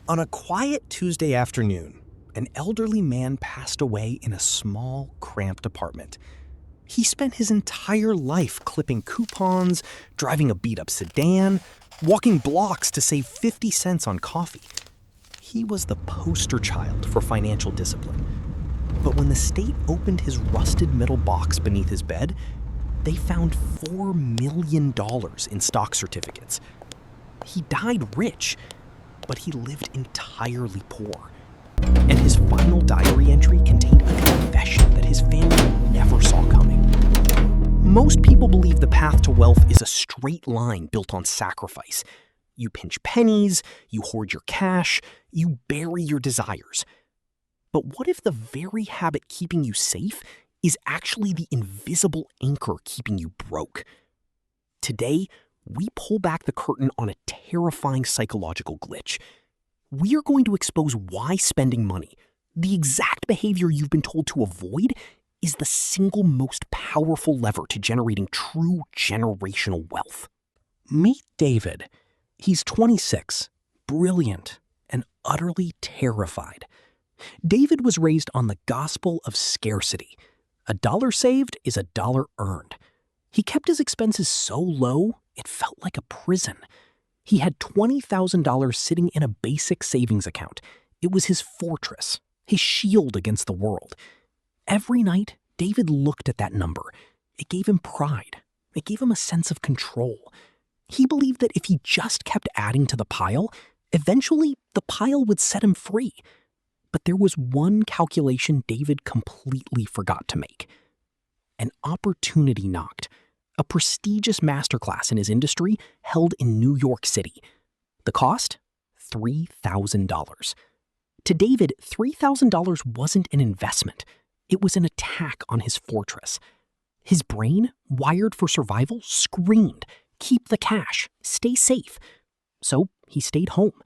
On a quiet Tuesday afternoon, an elderly man passed away in a small, cramped apartment. He spent his entire life clipping coupons, driving a beat-up sedan, walking blocks to save 50 cents on coffee. He was the poster child for financial discipline. But when the state opened his rusted metal box beneath his bed, they found $4 million in stock certificates. He died rich, but he lived entirely poor. And his final diary entry contained a confession that his family never saw coming. Most people believe the path to wealth is a straight line built on sacrifice. You pinch pennies, you hoard your cash, you bury your desires. But what if the very habit keeping you safe is actually the invisible anchor keeping you broke? Today, we pull back the curtain on a terrifying psychological glitch. We are going to expose why spending money, the exact behavior you've been told to avoid, is the single most powerful lever to generating true generational wealth. Meet David. He's 26, brilliant, and utterly terrified. David was raised on the gospel of scarcity. A dollar saved is a dollar earned. He kept his expenses so low, it felt like a prison. He had $20,000 sitting in a basic savings account. It was his fortress, his shield against the world. Every night, David looked at that number. It gave him pride. It gave him a sense of control. He believed that if he just kept adding to the pile, eventually the pile would set him free. But there was one calculation David completely forgot to make. An opportunity knocked. A prestigious masterclass in his industry held in New York City. The cost? $3,000. To David, $3,000 wasn't an investment. It was an attack on his fortress. His brain, wired for survival, screamed, "Keep the cash, stay safe." So he stayed home.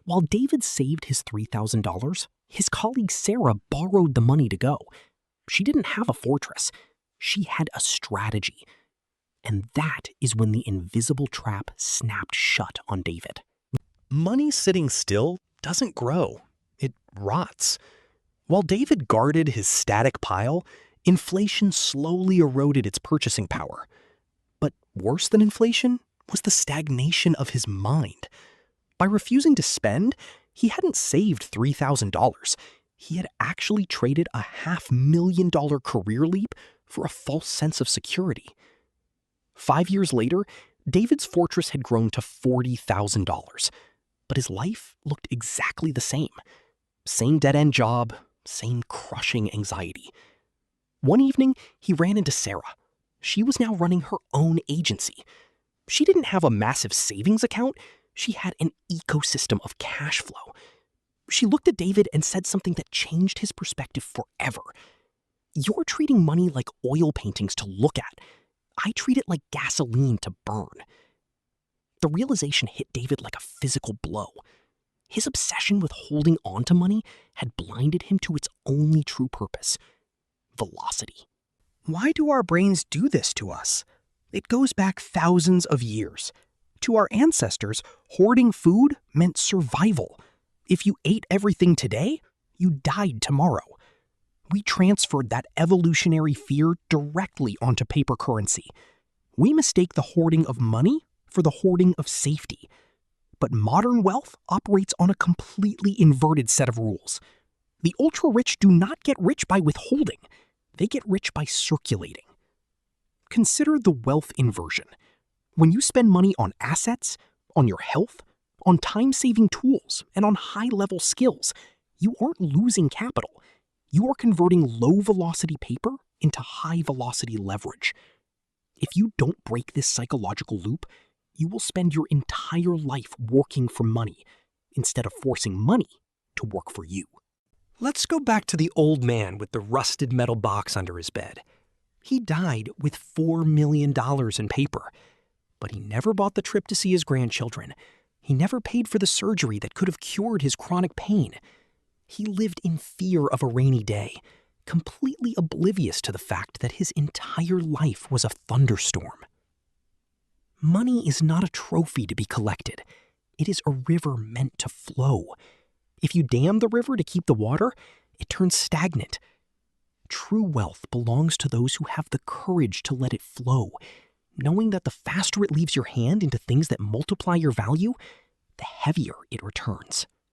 While David saved his $3,000, his colleague Sarah borrowed the money to go. She didn't have a fortress. She had a strategy. And that is when the invisible trap snapped shut on David. Money sitting still doesn't grow. It rots. While David guarded his static pile, inflation slowly eroded its purchasing power. But worse than inflation was the stagnation of his mind. By refusing to spend, he hadn't saved $3,000. He had actually traded a $500,000 career leap for a false sense of security. 5 years later, David's fortress had grown to $40,000, but his life looked exactly the same. Same dead-end job, same crushing anxiety. One evening, he ran into Sarah. She was now running her own agency. She didn't have a massive savings account. She had an ecosystem of cash flow. She looked at David and said something that changed his perspective forever. "You're treating money like oil paintings to look at. I treat it like gasoline to burn." The realization hit David like a physical blow. His obsession with holding on to money had blinded him to its only true purpose: velocity. Why do our brains do this to us? It goes back thousands of years. To our ancestors, hoarding food meant survival. If you ate everything today, you died tomorrow. We transferred that evolutionary fear directly onto paper currency. We mistake the hoarding of money for the hoarding of safety. But modern wealth operates on a completely inverted set of rules. The ultra-rich do not get rich by withholding. They get rich by circulating. Consider the wealth inversion. When you spend money on assets, on your health, on time-saving tools, and on high-level skills, you aren't losing capital. You are converting low-velocity paper into high-velocity leverage. If you don't break this psychological loop, you will spend your entire life working for money instead of forcing money to work for you. Let's go back to the old man with the rusted metal box under his bed. He died with $4 million in paper. But he never bought the trip to see his grandchildren. He never paid for the surgery that could have cured his chronic pain. He lived in fear of a rainy day, completely oblivious to the fact that his entire life was a thunderstorm. Money is not a trophy to be collected. It is a river meant to flow. If you dam the river to keep the water, it turns stagnant. True wealth belongs to those who have the courage to let it flow, knowing that the faster it leaves your hand into things that multiply your value, the heavier it returns.